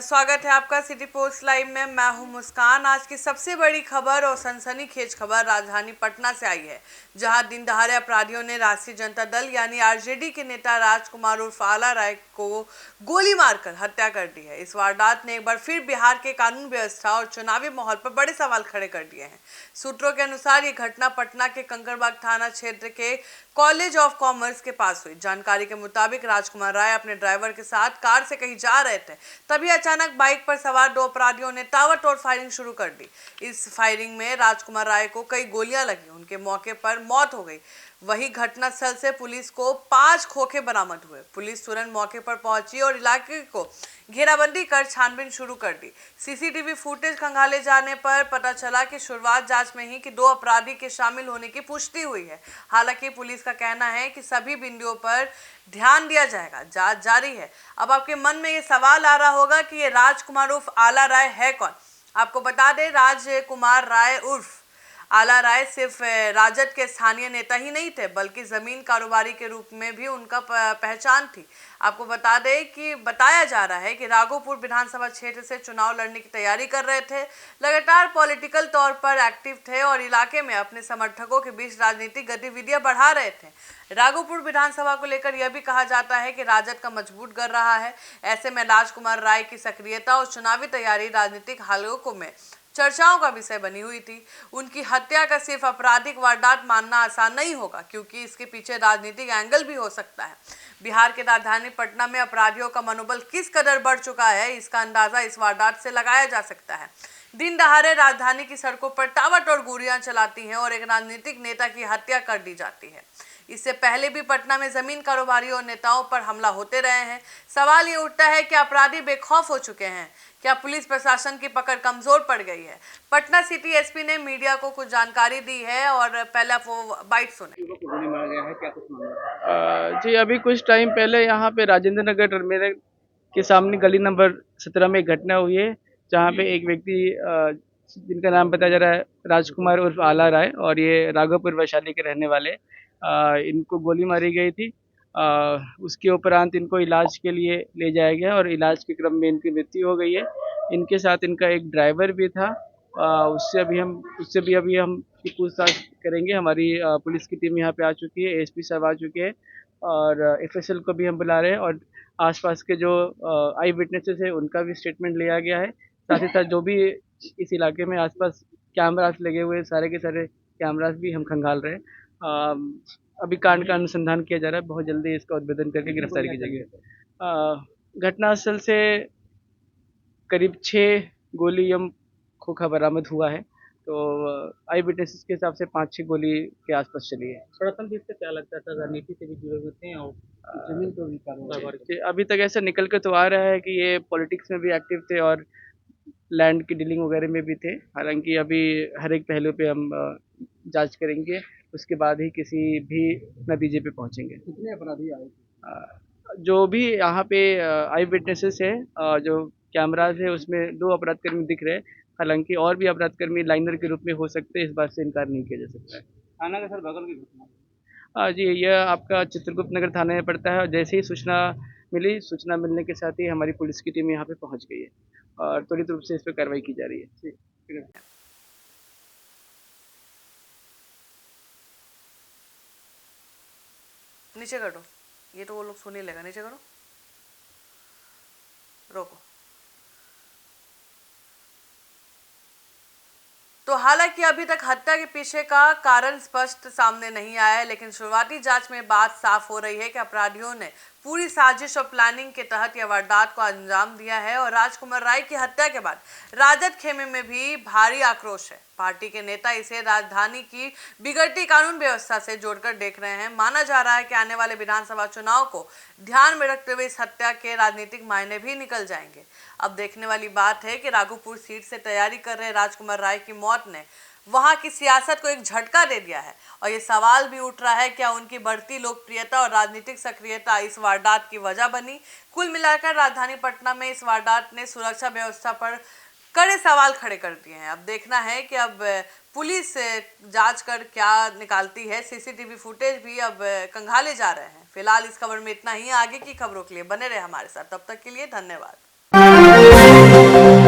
स्वागत है आपका सिटी पोस्ट लाइव में। मैं हूं मुस्कान। आज की सबसे बड़ी खबर और सनसनीखेज खबर राजधानी पटना से आई है, जहां दिन दहाड़े अपराधियों ने राष्ट्रीय जनता दल यानी आरजेडी के नेता राजकुमार उर्फ आला राय को गोली मारकर हत्या कर दी है। इस वारदात ने एक बार फिर बिहार के कानून व्यवस्था और चुनावी माहौल पर बड़े सवाल खड़े कर दिए हैं। सूत्रों के अनुसार ये घटना पटना के कंकड़बाग थाना क्षेत्र के कॉलेज ऑफ कॉमर्स के पास हुई। जानकारी के मुताबिक राजकुमार राय अपने ड्राइवर के साथ कार से कहीं जा रहे थे, तभी अचानक बाइक पर सवार दो अपराधियों ने ताबड़तोड़ फायरिंग शुरू कर दी। इस फायरिंग में राजकुमार राय को कई गोलियां लगी, उनके मौके पर मौत हो गई। वहीं घटनास्थल से पुलिस को 5 खोखे बरामद हुए। पुलिस तुरंत मौके पर पहुंची और इलाके को घेराबंदी कर छानबीन शुरू कर दी। सीसीटीवी फुटेज खंगाले जाने पर पता चला कि शुरुआत जांच में ही कि 2 अपराधी के शामिल होने की पुष्टि हुई है। हालांकि पुलिस का कहना है कि सभी बिंदुओं पर ध्यान दिया जाएगा, जांच जारी है। अब आपके मन में ये सवाल आ रहा होगा कि ये राजकुमार उर्फ आला राय है कौन। आपको बता दें, राजकुमार राय उर्फ आला राय सिर्फ राजद के स्थानीय नेता ही नहीं थे, बल्कि जमीन कारोबारी के रूप में भी उनका पहचान थी। आपको बता दें कि बताया जा रहा है कि राघोपुर विधानसभा क्षेत्र से चुनाव लड़ने की तैयारी कर रहे थे, लगातार पॉलिटिकल तौर पर एक्टिव थे और इलाके में अपने समर्थकों के बीच राजनीतिक गतिविधियां बढ़ा रहे थे। राघोपुर विधानसभा को लेकर यह भी कहा जाता है कि राजद का मजबूत कर रहा है। ऐसे में राजकुमार राय की सक्रियता और चुनावी तैयारी राजनीतिक हलकों में चर्चाओं का विषय बनी हुई थी। उनकी हत्या का सिर्फ आपराधिक वारदात मानना आसान नहीं होगा, क्योंकि इसके पीछे राजनीतिक एंगल भी हो सकता है। बिहार के राजधानी पटना में अपराधियों का मनोबल किस कदर बढ़ चुका है, इसका अंदाजा इस वारदात से लगाया जा सकता है। दिन दहाड़े राजधानी की सड़कों पर ताबड़तोड़ गोलियां चलाती हैं और एक राजनीतिक नेता की हत्या कर दी जाती है। इससे पहले भी पटना में जमीन कारोबारियों और नेताओं पर हमला होते रहे हैं। सवाल ये उठता है कि अपराधी बेखौफ हो चुके हैं, क्या पुलिस प्रशासन की पकड़ कमजोर पड़ गई है। पटना सिटी एसपी ने मीडिया को कुछ जानकारी दी है और पहले आप वो बाइट सुने। जी, अभी कुछ टाइम पहले यहाँ पे राजेंद्र नगर टर्मिनल के सामने गली नंबर 17 में एक घटना हुई है, जहाँ पे एक व्यक्ति जिनका नाम बताया जा रहा है राजकुमार उर्फ आला राय, और ये राघोपुर वैशाली के रहने वाले, इनको गोली मारी गई थी। उसके उपरांत इनको इलाज के लिए ले जाया गया और इलाज के क्रम में इनकी मृत्यु हो गई है। इनके साथ इनका एक ड्राइवर भी था। उससे भी अभी हम पूछताछ करेंगे। हमारी पुलिस की टीम यहाँ पे आ चुकी है, एसपी साहब आ चुके हैं और एफएसएल को भी हम बुला रहे हैं, और आसपास के जो आई विटनेसेस है उनका भी स्टेटमेंट लिया गया है। साथ ही साथ जो भी इस इलाके में आसपास कैमरास लगे हुए, सारे के सारे कैमरास भी हम खंगाल रहे हैं। अभी कांड का अनुसंधान किया जा रहा है, बहुत जल्दी इसका उद्भेदन करके गिरफ्तारी की जाएगी। घटनास्थल से करीब 6 गोली एवं खोखा बरामद हुआ है, तो आई विटनेसेस के हिसाब से 5-6 गोली के आसपास चली है। प्रथम देख से क्या लगता था, राजनीति से भी जुड़े हुए थे और जमीन को भी कारोबार। अभी तक ऐसा निकल के तो आ रहा है कि ये पॉलिटिक्स में भी एक्टिव थे और लैंड की डीलिंग वगैरह में भी थे। हालांकि अभी हर एक पहलू पे हम जांच करेंगे, उसके बाद ही किसी भी नतीजे पे पहुंचेंगे। कितने अपराधी आए थे? जो भी यहाँ पे आई विटनेसेस है, जो कैमराज है, उसमें 2 अपराधकर्मी दिख रहे हैं। हालांकि और भी अपराधकर्मी लाइनर के रूप में हो सकते हैं, इस बात से इनकार नहीं किया जा सकता है। थाना के सर बगल की घटना? जी, यह आपका चित्रगुप्त नगर थाने में पड़ता है, और जैसे ही सूचना मिलने के साथ ही हमारी पुलिस की टीम यहाँ पे पहुँच गई है और त्वरित रूप से इस पर कार्रवाई की जा रही है। ठीक है। नीचे करो, ये तो वो लोग सुन ही लेगा। नीचे करो, रोको। तो हालांकि अभी तक हत्या के पीछे का कारण स्पष्ट सामने नहीं आया है, लेकिन शुरुआती जांच में बात साफ हो रही है कि अपराधियों ने पूरी साजिश और प्लानिंग के तहत यह वारदात को अंजाम दिया है। और राजकुमार राय की हत्या के बाद राजद खेमे में भी भारी आक्रोश है। पार्टी के नेता इसे राजधानी की बिगड़ती कानून व्यवस्था से जोड़कर देख रहे हैं। माना जा रहा है कि आने वाले विधानसभा चुनाव को ध्यान में रखते हुए इस हत्या के राजनीतिक मायने भी निकल जाएंगे। अब देखने वाली बात है कि राघोपुर सीट से तैयारी कर रहे राजकुमार राय की मौत ने वहां की सियासत को एक झटका दे दिया है, और ये सवाल भी उठ रहा है, क्या उनकी बढ़ती लोकप्रियता और राजनीतिक सक्रियता इस वारदात की वजह बनी। कुल मिलाकर राजधानी पटना में इस वारदात ने सुरक्षा व्यवस्था पर कड़े सवाल खड़े कर दिए हैं। अब देखना है कि अब पुलिस जांच कर क्या निकालती है। सीसीटीवी फुटेज भी अब खंगाले जा रहे हैं। फिलहाल इस खबर में इतना ही। आगे की खबरों के लिए बने रहे हमारे साथ। तब तक के लिए धन्यवाद। हैं।